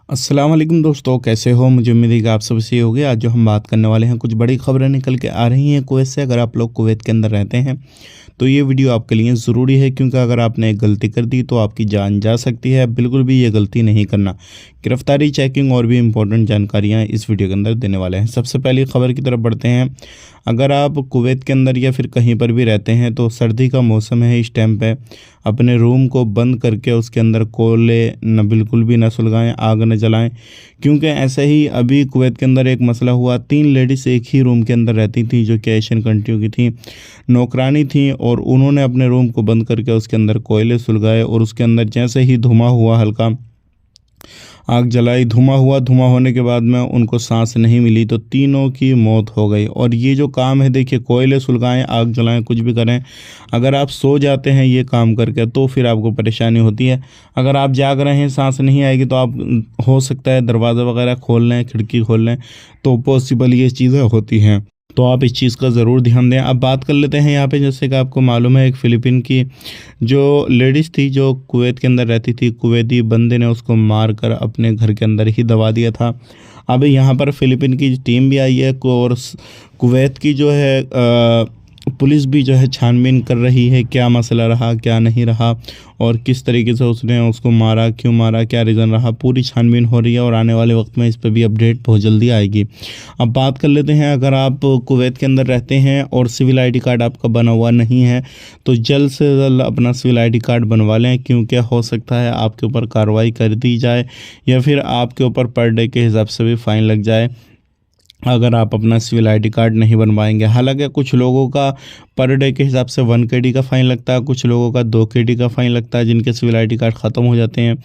अस्सलाम वालेकुम दोस्तों, कैसे हो? मुझे उम्मीद है कि आप सब सही होंगे। आज जो हम बात करने वाले हैं, कुछ बड़ी खबरें निकल के आ रही हैं कुवैत से। अगर आप लोग कुवैत के अंदर रहते हैं तो ये वीडियो आपके लिए ज़रूरी है, क्योंकि अगर आपने एक गलती कर दी तो आपकी जान जा सकती है। बिल्कुल भी ये गलती नहीं करना। गिरफ्तारी, चेकिंग और भी इम्पोर्टेंट जानकारियाँ इस वीडियो के अंदर देने वाले हैं। सबसे पहली खबर की तरफ बढ़ते हैं। अगर आप कुवैत के अंदर या फिर कहीं पर भी रहते हैं तो सर्दी का मौसम है, इस टाइम पे अपने रूम को बंद करके उसके अंदर कोयले न बिल्कुल भी न सुलगाएं, आग न जलाएं। क्योंकि ऐसे ही अभी कुवैत के अंदर एक मसला हुआ। 3 लेडीज़ एक ही रूम के अंदर रहती थी, जो कि एशियन कंट्रियों की थी, नौकरानी थी, और उन्होंने अपने रूम को बंद करके उसके अंदर कोयले सुलगाए और उसके अंदर जैसे ही धुआं हुआ, हल्का आग जलाई, धुआं होने के बाद में उनको सांस नहीं मिली तो तीनों की मौत हो गई। और ये जो काम है, देखिए, कोयले सुलगाएं, आग जलाएं, कुछ भी करें, अगर आप सो जाते हैं ये काम करके तो फिर आपको परेशानी होती है। अगर आप जाग रहे हैं, सांस नहीं आएगी, तो आप हो सकता है दरवाज़ा वगैरह खोल लें, खिड़की खोल लें, तो पॉसिबल ये चीज़ें होती हैं। तो आप इस चीज़ का ज़रूर ध्यान दें। अब बात कर लेते हैं यहाँ पे, जैसे कि आपको मालूम है, एक फ़िलिपीन की जो लेडीज़ थी, जो कुवैत के अंदर रहती थी, कुवैती बंदे ने उसको मार कर अपने घर के अंदर ही दबा दिया था। अब यहाँ पर फ़िलिपीन की टीम भी आई है और कुवैत की जो है पुलिस भी जो है छानबीन कर रही है, क्या मसला रहा, क्या नहीं रहा, और किस तरीके से उसने उसको मारा, क्यों मारा, क्या रीज़न रहा, पूरी छानबीन हो रही है। और आने वाले वक्त में इस पर भी अपडेट बहुत जल्दी आएगी। अब बात कर लेते हैं, अगर आप कुवैत के अंदर रहते हैं और सिविल आईडी कार्ड आपका बना हुआ नहीं है तो जल्द से जल्द अपना सिविल आईडी कार्ड बनवा लें, क्योंकि हो सकता है आपके ऊपर कार्रवाई कर दी जाए या फिर आपके ऊपर पर डे के हिसाब से भी फ़ाइन लग जाए अगर आप अपना सिविल आईडी कार्ड नहीं बनवाएंगे। हालांकि कुछ लोगों का पर डे के हिसाब से 1 KD का फ़ाइन लगता है, कुछ लोगों का 2 KD का फ़ाइन लगता है, जिनके सिविल आईडी कार्ड ख़त्म हो जाते हैं।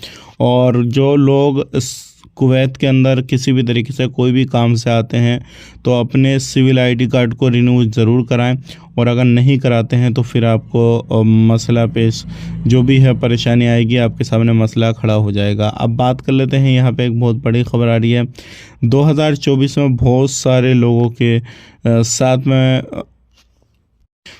और जो लोग कुवैत के अंदर किसी भी तरीके से कोई भी काम से आते हैं तो अपने सिविल आईडी कार्ड को रिन्यू ज़रूर कराएं, और अगर नहीं कराते हैं तो फिर आपको मसला पेश जो भी है, परेशानी आएगी, आपके सामने मसला खड़ा हो जाएगा। अब बात कर लेते हैं, यहाँ पे एक बहुत बड़ी खबर आ रही है। 2024 में बहुत सारे लोगों के साथ में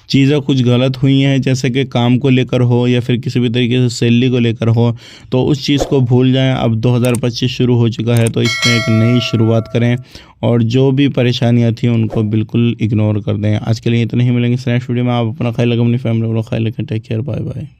चीज़ें कुछ गलत हुई हैं, जैसे कि काम को लेकर हो या फिर किसी भी तरीके से सैलरी को लेकर हो, तो उस चीज़ को भूल जाएं। अब 2025 शुरू हो चुका है, तो इसमें एक नई शुरुआत करें और जो भी परेशानियां थी उनको बिल्कुल इग्नोर कर दें। आज के लिए इतना ही, मिलेंगे नेक्स्ट वीडियो में। आप अपना ख्याल रखें, अपनी फैमिली को ख्याल रखें। Take care, bye bye.